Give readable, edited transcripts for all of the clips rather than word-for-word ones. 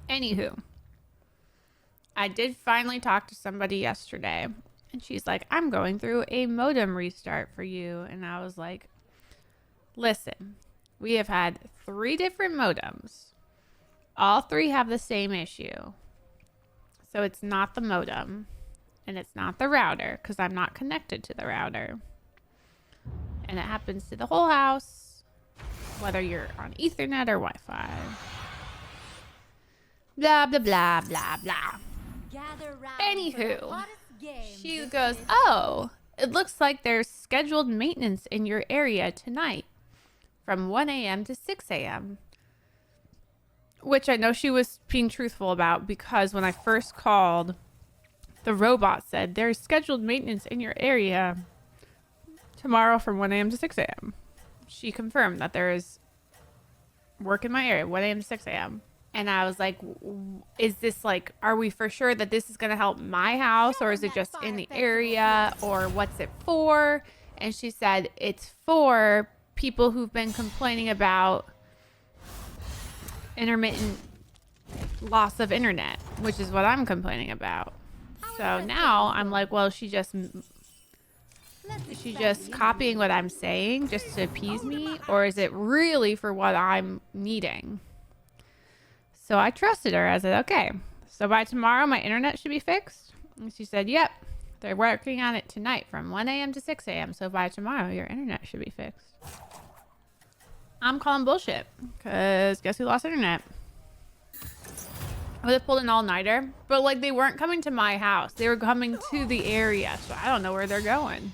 Anywho, I did finally talk to somebody yesterday, and she's like, I'm going through a modem restart for you. And I was like, listen, we have had 3 different modems. All 3 have the same issue. So it's not the modem, and it's not the router, because I'm not connected to the router. And it happens to the whole house, whether you're on Ethernet or Wi-Fi. Blah, blah, blah, blah, blah. Anywho, she goes, oh, it looks like there's scheduled maintenance in your area tonight from 1 a.m. to 6 a.m. Which I know she was being truthful about, because when I first called, the robot said there's scheduled maintenance in your area tomorrow from 1 a.m. to 6 a.m. She confirmed that there is work in my area, 1 a.m. to 6 a.m. And I was like, is this like, are we for sure that this is going to help my house, or is it just in the area, or what's it for? And she said it's for people who've been complaining about intermittent loss of internet, which is what I'm complaining about. So now I'm like, well, is she just copying what I'm saying just to appease me, or is it really for what I'm needing? So I trusted her. I said, okay, so by tomorrow my internet should be fixed. And she said, yep, they're working on it tonight from 1 a.m. to 6 a.m. So by tomorrow your internet should be fixed. I'm calling bullshit, because guess who lost internet? I would have pulled an all-nighter, but like, they weren't coming to my house. They were coming to the area, so I don't know where they're going.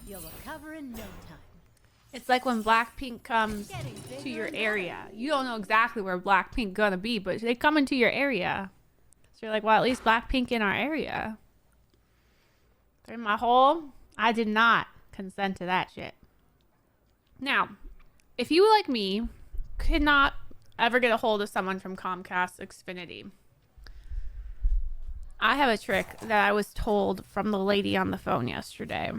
You'll recover in no time. It's like when Blackpink comes to your area. You don't know exactly where Blackpink gonna be, but they come into your area. So you're like, well, at least Blackpink in our area. They're in my hole. I did not consent to that shit. Now, if you, like me, could not ever get a hold of someone from Comcast Xfinity, I have a trick that I was told from the lady on the phone yesterday.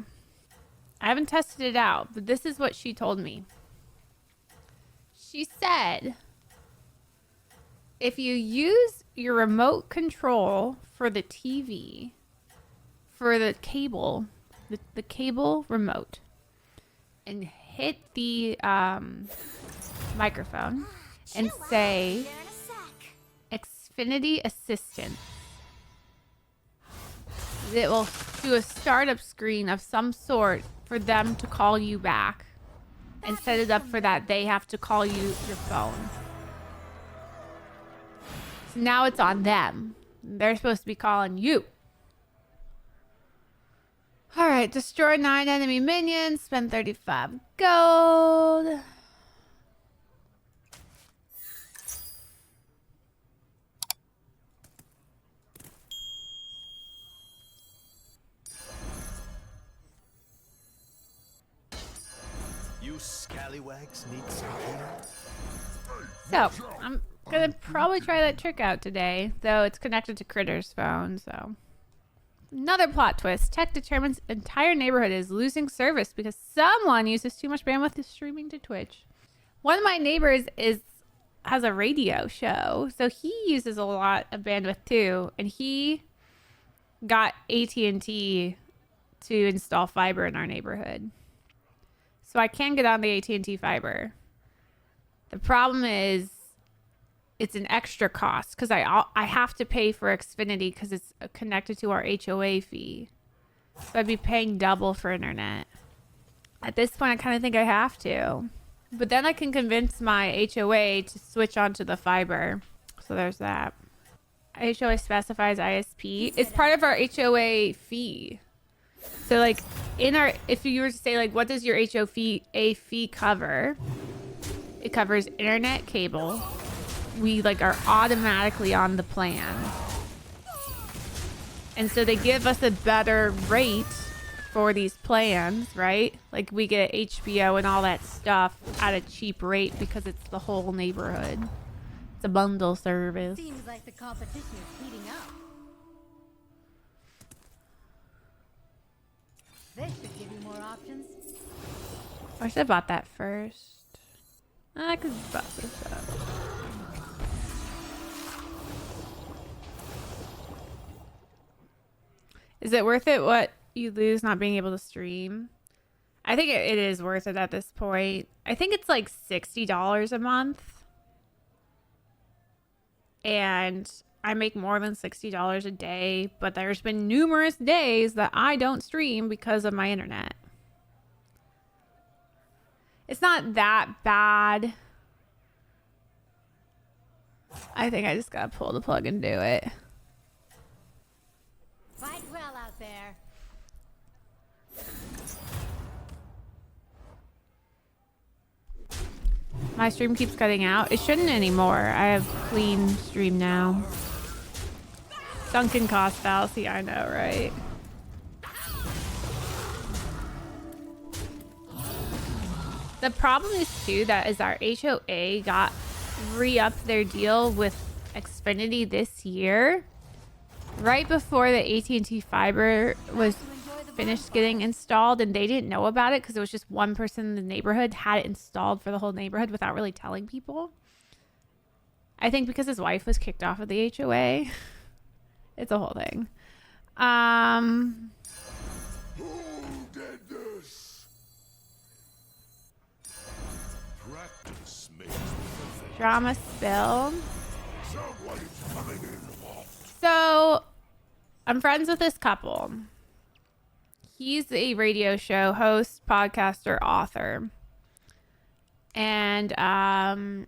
I haven't tested it out, but this is what she told me. She said, if you use your remote control for the TV, for the cable, the cable remote, and hit the microphone and say Xfinity Assistant, it will do a startup screen of some sort for them to call you back, and set it up for that they have to call you your phone. So now it's on them. They're supposed to be calling you. All right, destroy 9 enemy minions, spend 35 gold. You scallywags need some help. So, I'm gonna probably try that trick out today, though it's connected to Critter's phone, so. Another plot twist. Tech determines entire neighborhood is losing service because someone uses too much bandwidth to streaming to Twitch. One of my neighbors has a radio show, so he uses a lot of bandwidth too, and he got AT&T to install fiber in our neighborhood. So I can get on the AT&T fiber. The problem is it's an extra cost because I have to pay for Xfinity because it's connected to our HOA fee. So I'd be paying double for internet. At this point, I kind of think I have to. But then I can convince my HOA to switch onto the fiber. So there's that. HOA specifies ISP. It's part of our HOA fee. So like if you were to say like, what does your HOA fee cover? It covers internet, cable. We like are automatically on the plan. And so they give us a better rate for these plans, right? Like we get HBO and all that stuff at a cheap rate because it's the whole neighborhood. It's a bundle service. Seems like the competition is heating up. This should give options? I should have bought that first. I could bust this up. Is it worth it what you lose not being able to stream? I think it is worth it at this point. I think it's like $60 a month. And I make more than $60 a day, but there's been numerous days that I don't stream because of my internet. It's not that bad. I think I just gotta pull the plug and do it. Fight well out there. My stream keeps cutting out. It shouldn't anymore. I have clean stream now. Sunken cost fallacy, I know, right? The problem is too that is our HOA got re-upped their deal with Xfinity this year, right before the AT&T fiber was finished getting installed, and they didn't know about it because it was just one person in the neighborhood had it installed for the whole neighborhood without really telling people. I think because his wife was kicked off of the HOA. It's a whole thing. Who did this? Practice makes perfect. Drama spill. Someone's coming in hot. So, I'm friends with this couple. He's a radio show host, podcaster, author. And him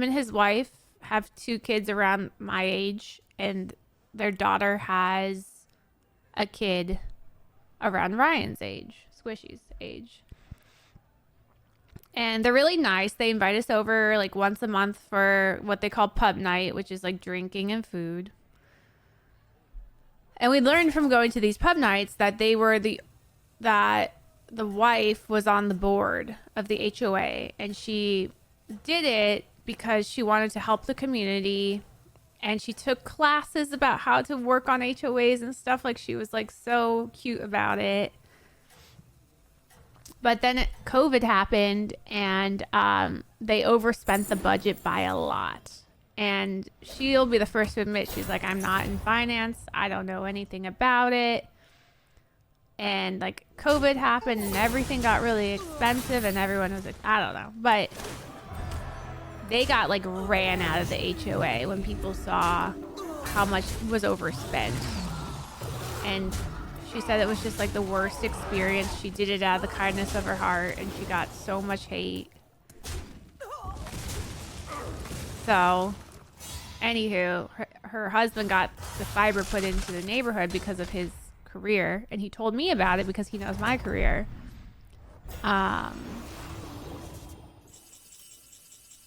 and his wife have 2 kids around my age, and their daughter has a kid around Ryan's age, Squishy's age. And they're really nice. They invite us over like once a month for what they call pub night, which is like drinking and food. And we learned from going to these pub nights that the wife was on the board of the HOA, and she did it because she wanted to help the community, and she took classes about how to work on HOAs and stuff. Like, she was like so cute about it. But then COVID happened, and they overspent the budget by a lot. And she'll be the first to admit, she's like, I'm not in finance. I don't know anything about it. And like COVID happened and everything got really expensive and everyone was like, I don't know. But they got like ran out of the HOA when people saw how much was overspent. And she said it was just like the worst experience. She did it out of the kindness of her heart, and she got so much hate. So, anywho, her husband got the fiber put into the neighborhood because of his career, and he told me about it because he knows my career.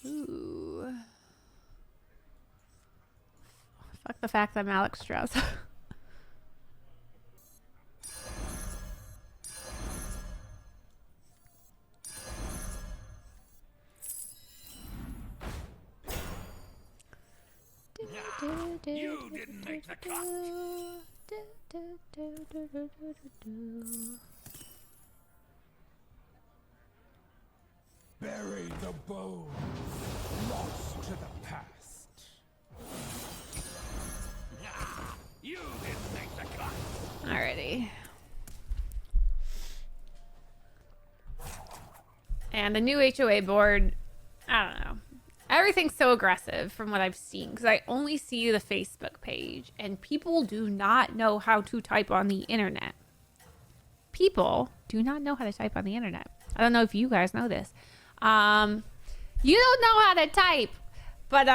Ooh. Fuck the fact that I'm Alex Strauss. You didn't make the cut. Bury the bone, lost to the past. You didn't make the cut. Alrighty. And the new HOA board, I don't know. Everything's so aggressive from what I've seen, because I only see the Facebook page, and people do not know how to type on the internet. People do not know how to type on the internet. I don't know if you guys know this. You don't know how to type, but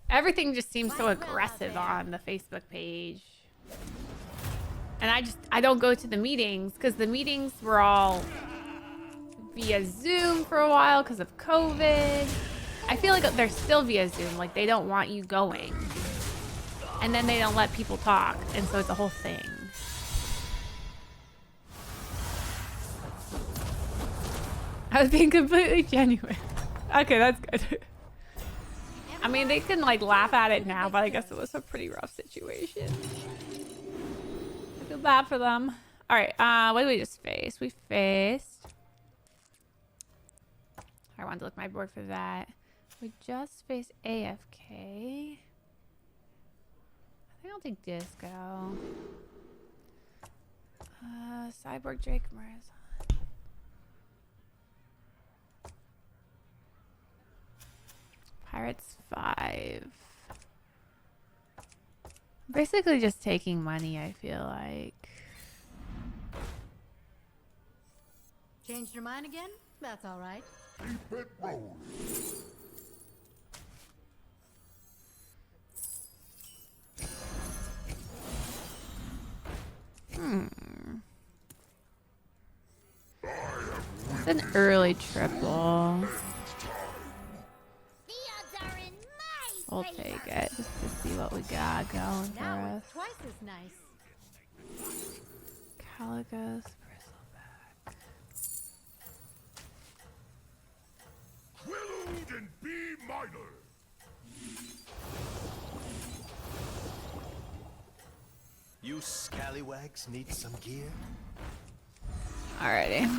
everything just seems so aggressive on the Facebook page. And I don't go to the meetings, because the meetings were all via Zoom for a while because of COVID. I feel like they're still via Zoom. Like, they don't want you going. And then they don't let people talk. And so it's a whole thing. I was being completely genuine. Okay, that's good. I mean, they can like laugh at it now, but I guess it was a pretty rough situation. I feel bad for them. All right. What did we just face? We faced. I wanted to look at my board for that. We just faced AFK. I think I'll take Disco. Cyborg Drake Marazon. Pirates 5. Basically just taking money, I feel like. Changed your mind again? That's all right. Keep it rolling. It's an early triple. The odds are in my We'll take it just to see what we got going for Now us. it's twice as nice. Caligos, Bristleback. Willowed in B minor. You scallywags need some gear? Alrighty.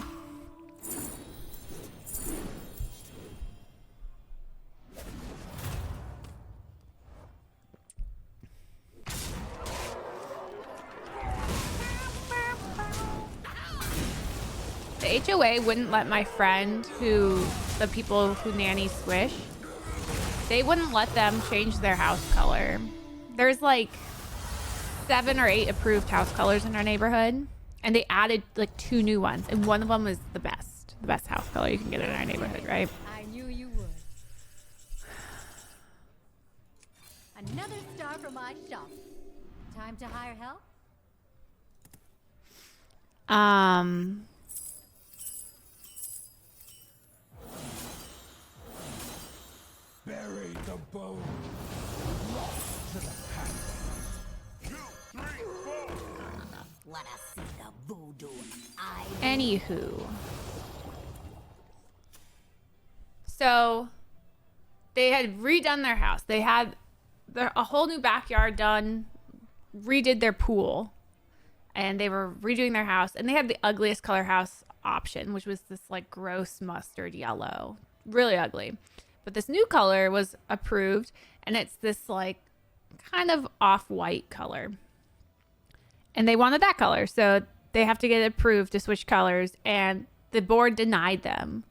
The HOA wouldn't let my friend the people who nanny Squish, they wouldn't let them change their house color. There's like 7 or 8 approved house colors in our neighborhood, and they added like 2 new ones, and one of them is the best house color you can get in our neighborhood, right? I knew you would. Another star from my shop. Time to hire help? Bury the bone. Lost to the past. 2, 3, 4. Let us see the voodoo. Anywho. So they had redone their house. They had a whole new backyard done, redid their pool, and they were redoing their house. And they had the ugliest color house option, which was this like gross mustard yellow. Really ugly. But this new color was approved, and it's this like kind of off-white color. And they wanted that color, so they have to get it approved to switch colors, and the board denied them.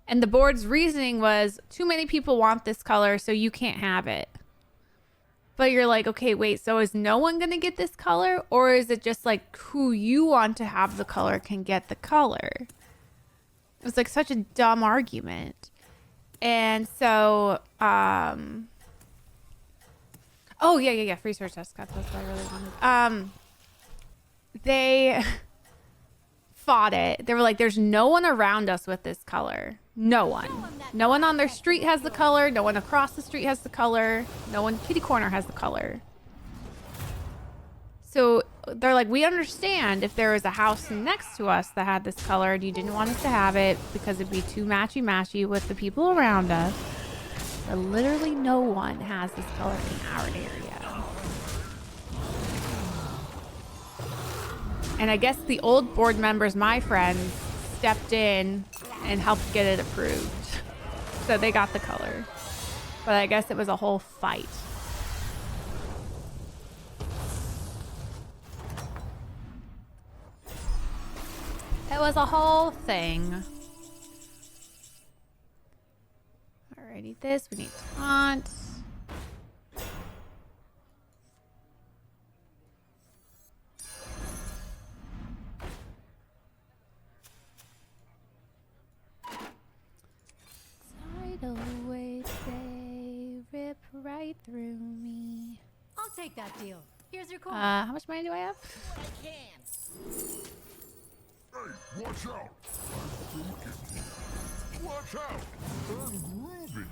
And the board's reasoning was, too many people want this color, so you can't have it. But you're like, okay, wait, so is no one going to get this color? Or is it just like who you want to have the color can get the color? It was like such a dumb argument. And so, oh, yeah. Free search test. That's what I really wanted. They fought it. They were like, there's no one around us with this color. No one. No one on their street has the color. No one across the street has the color. No one kitty corner has the color. So they're like, we understand if there was a house next to us that had this color and you didn't want us to have it because it'd be too matchy-matchy with the people around us. But literally no one has this color in our area. And I guess the old board members, my friends, stepped in and helped get it approved. So they got the color. But I guess it was a whole fight. It was a whole thing. Alrighty, this, we need taunt. Tidal waves, they rip right through me. I'll take that deal. Here's your coin. How much money do I have? Hey, watch out! I'm thinking. Watch out! I'm groovy.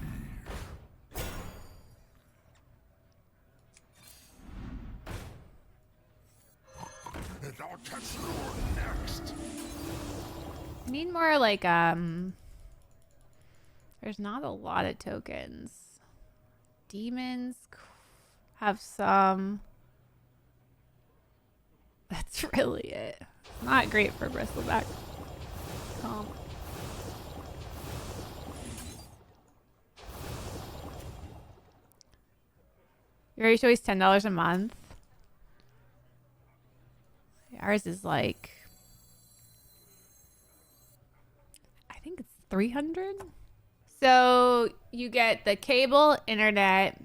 And I'll catch you next. I need more like there's not a lot of tokens. Demons have some. That's really it. Not great for bristleback. Your ratio is $10 a month. Ours is like, I think it's 300. So you get the cable, internet.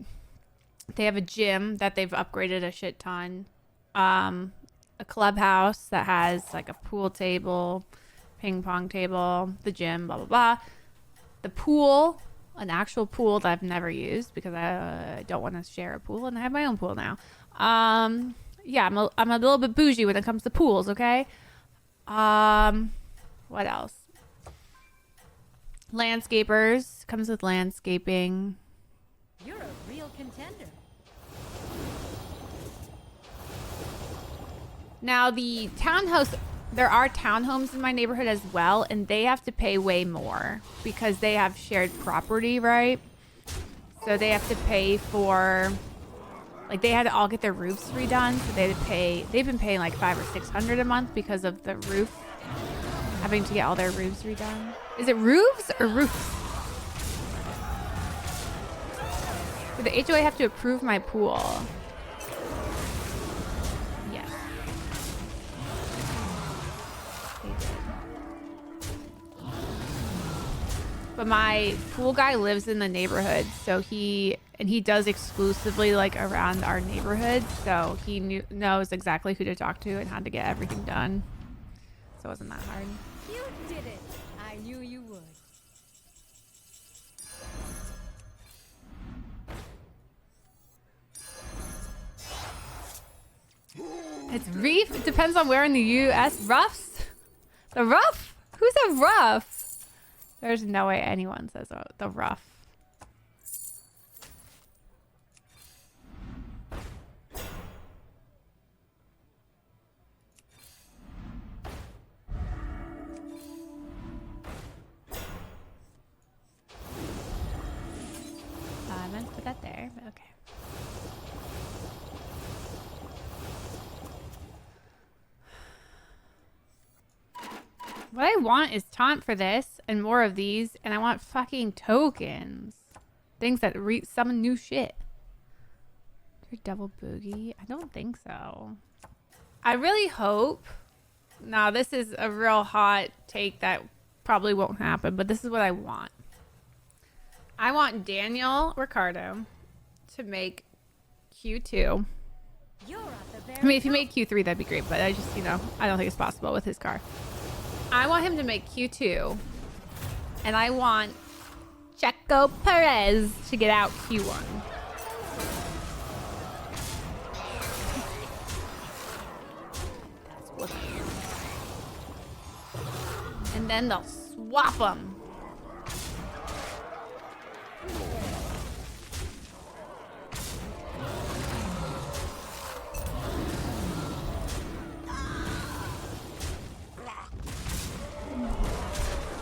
They have a gym that they've upgraded a shit ton. A clubhouse that has like a pool table, ping pong table, the gym, blah, blah, blah. The pool, an actual pool that I've never used because I don't want to share a pool and I have my own pool now. Yeah, I'm a little bit bougie when it comes to pools, okay? What else? Landscapers. Comes with landscaping. You're a real contender. Now, the townhouse, there are townhomes in my neighborhood as well, and they have to pay way more because they have shared property, right? So they have to pay for, like, they had to all get their roofs redone, so they had to pay, they've been paying like $500 or $600 a month because of the roof, having to get all their roofs redone. Is it roofs or roofs? Did the HOA have to approve my pool? Yes. They did. But my pool guy lives in the neighborhood, so he does exclusively like around our neighborhood, so he knows exactly who to talk to and how to get everything done. So it wasn't that hard. You did it. I knew you would. It's reef. It depends on where in the U.S. Ruffs? The rough? Who's a rough? There's no way anyone says the rough. I meant to put that there, but okay. What I want is taunt for this and more of these, and I want fucking tokens. Things that summon new shit. Your double boogie? I don't think so. I really hope. Now, this is a real hot take that probably won't happen, but this is what I want. I want Daniel Ricciardo to make Q2. You're at the very I mean, if he top. made Q3, that'd be great, but I just, I don't think it's possible with his car. I want him to make Q2, and I want Checo Perez to get out Q1. That's what. And then they'll swap them.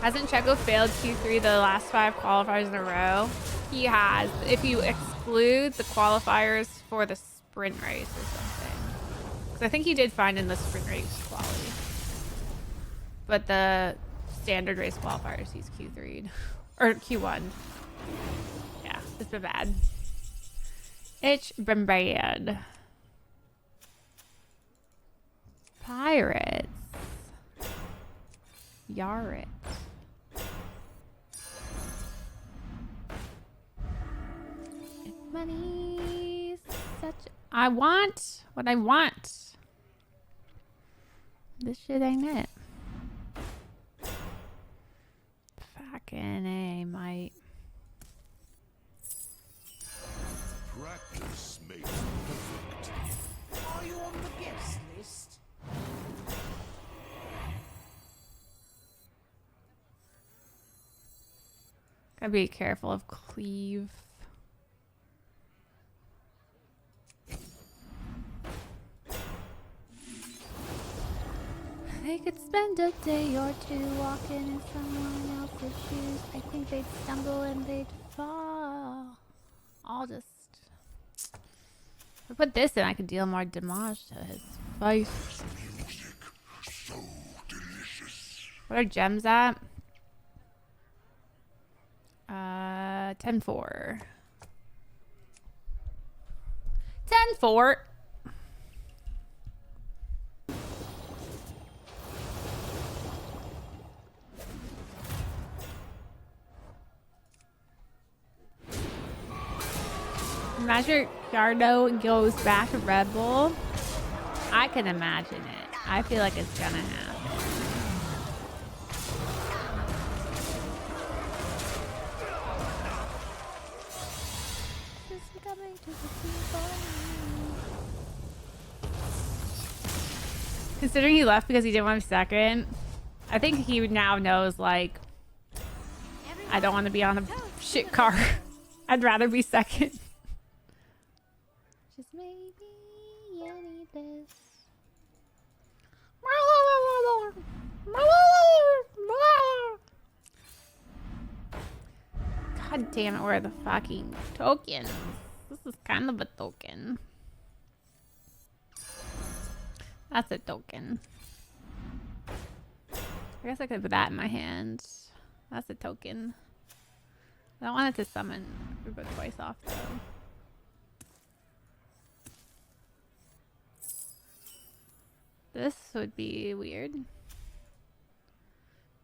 Hasn't Checo failed Q3 the last 5 qualifiers in a row? He has. If you exclude the qualifiers for the sprint race or something. Because I think he did fine in the sprint race quality. But the standard race qualifiers, he's Q3'd. Or Q1. Yeah, it's been bad. It's been bad. Pirates. Yarit. Money, such. I want what I want. This shit ain't it. Fucking A, mate. Practice makes perfect. Are you on the guest list? Gotta be careful of cleave. They could spend a day or two walking in someone else's shoes. I think they'd stumble and they'd fall. I'll just... If I put this in, I could deal more damage to his face. Music so What are gems at? 10-4. 10-4. Imagine Yardo goes back to Red Bull. I can imagine it. I feel like it's gonna happen. Considering he left because he didn't want to be second, I think he now knows, like, I don't want to be on a shit car. I'd rather be second. Just maybe you need this. God damn it, where are the fucking tokens? This is kind of a token. That's a token. I guess I could put that in my hand. That's a token. I don't want it to summon Rubo twice off though. This would be weird.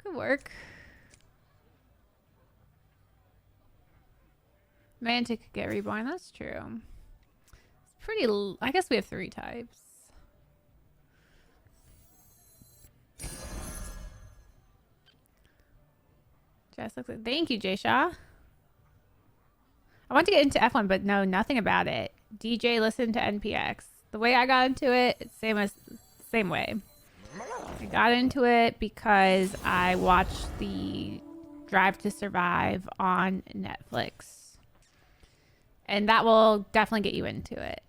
Could work. Mantic could get reborn, that's true. It's pretty I guess we have 3 types. Jess looks like, thank you, Jay Shaw. I want to get into F1, but know nothing about it. DJ listened to NPX. The way I got into it, it's same way. I got into it because I watched the Drive to Survive on Netflix. And that will definitely get you into it.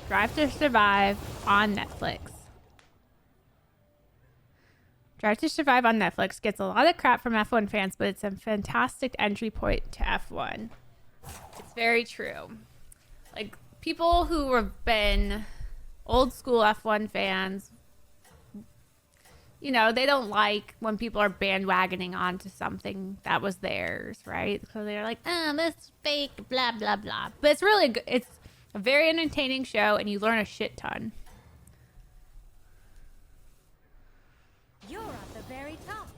Drive to Survive on Netflix. Drive to Survive on Netflix gets a lot of crap from F1 fans, but it's a fantastic entry point to F1. It's very true. Like, people who have been old school F1 fans, you know, they don't like when people are bandwagoning onto something that was theirs, right? So they're like, oh, this is fake, blah, blah, blah. But it's really good. It's a very entertaining show, and you learn a shit ton. You're at the very top.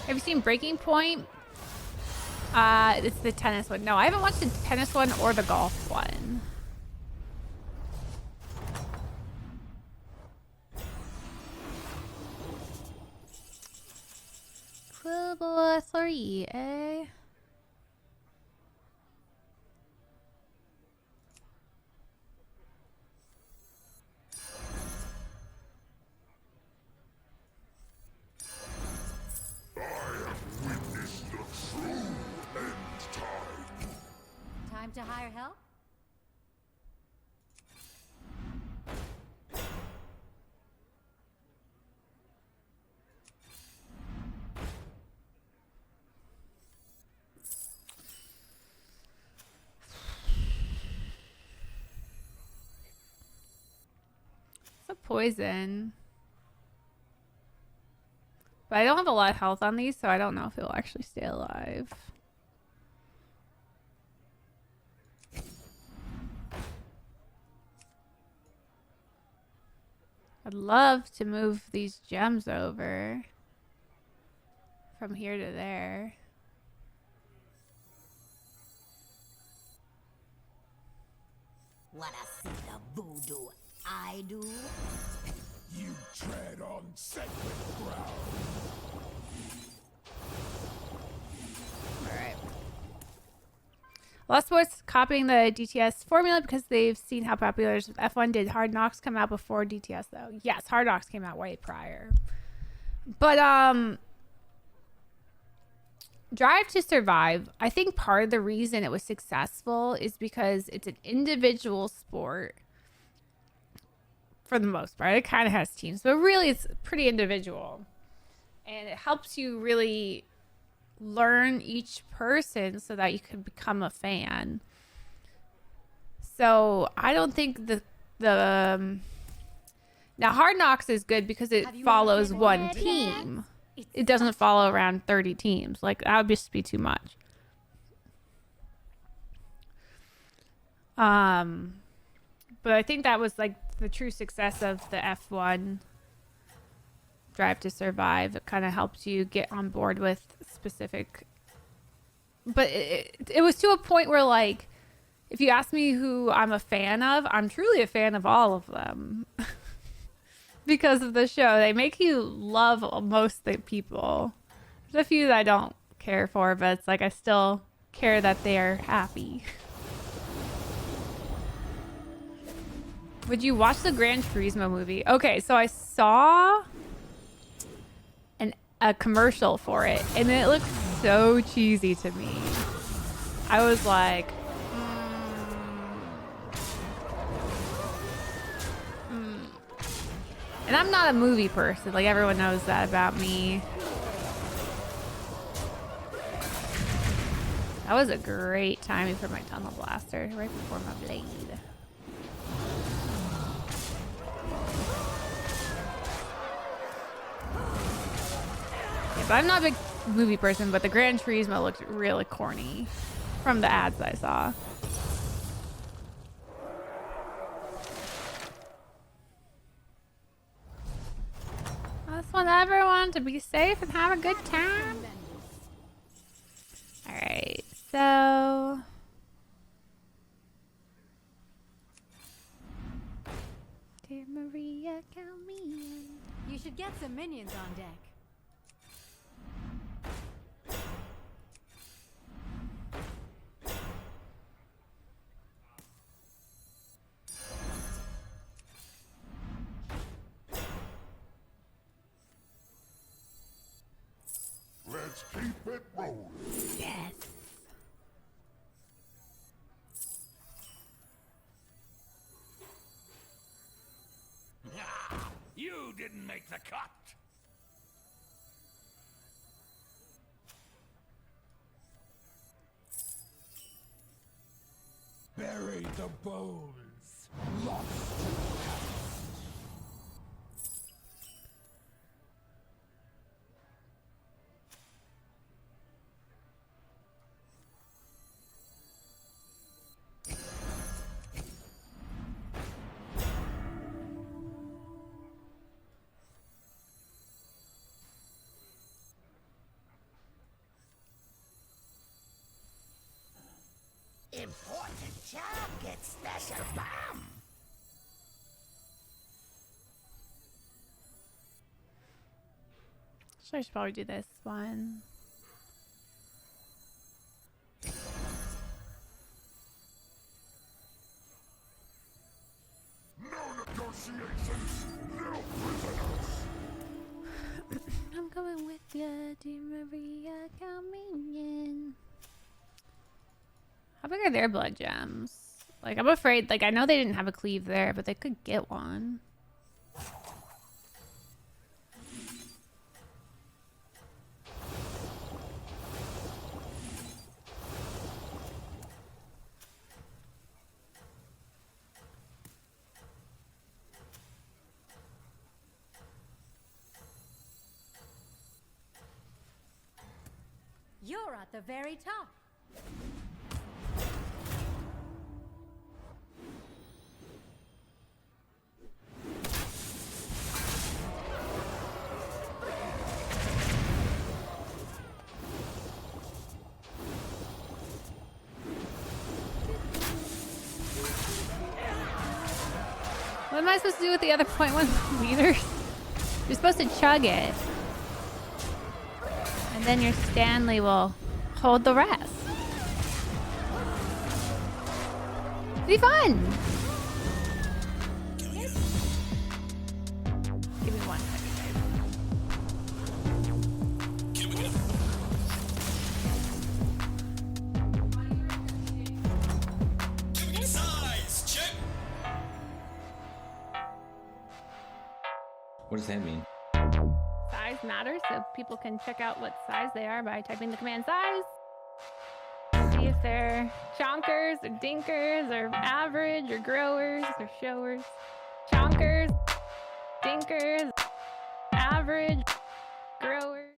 Have you seen Breaking Point? It's the tennis one. No, I haven't watched the tennis one or the golf one. Quibble 3, eh? Time to hire help? It's a poison. But I don't have a lot of health on these, so I don't know if it'll actually stay alive. I'd love to move these gems over from here to there. Wanna see the voodoo I do? You tread on sacred ground. Alright. A lot of sports copying the DTS formula because they've seen how popular it is with F1. Did Hard Knocks come out before DTS though? Yes, Hard Knocks came out way prior. But Drive to Survive, I think part of the reason it was successful is because it's an individual sport for the most part. It kind of has teams, but really it's pretty individual. And it helps you really learn each person so that you can become a fan. So I don't think now Hard Knocks is good because it follows one team. It doesn't follow around 30 teams. Like, that would just be too much. But I think that was like the true success of the F1 Drive to Survive. It kind of helps you get on board with specific. But it was to a point where, like, if you ask me who I'm a fan of, I'm truly a fan of all of them. Because of the show, they make you love most of the people. There's a few that I don't care for, but it's like I still care that they're happy. Would you watch the Gran Turismo movie? Okay, so I saw a commercial for it, and it looked so cheesy to me. I was like, And I'm not a movie person. Like, everyone knows that about me. That was a great timing for my tunnel blaster right before my blade. Yeah, but I'm not a big movie person, but the Gran Turismo looked really corny from the ads I saw. I just want everyone to be safe and have a good time. Alright, so... Dear Maria, count me in. You should get some minions on deck. Let's keep it rolling. Yes. You didn't make the cut. Bury the bones. Lost to the past. Important job gets special bomb. So I should probably do this one. No negotiations, no prisoners. I'm going with ya, dear Maria, count me in. How big are their blood gems? Like, I'm afraid, like, I know they didn't have a cleave there, but they could get one. You're at the very top. What am I supposed to do with the other .1 liters? You're supposed to chug it. And then your Stanley will hold the rest. Be fun. Give me 1 second, guys. Size check. What does that mean? Size matters, so people can check out what size they are by typing the command size. See if they're chonkers or dinkers or average or growers or showers. Chonkers, dinkers, average.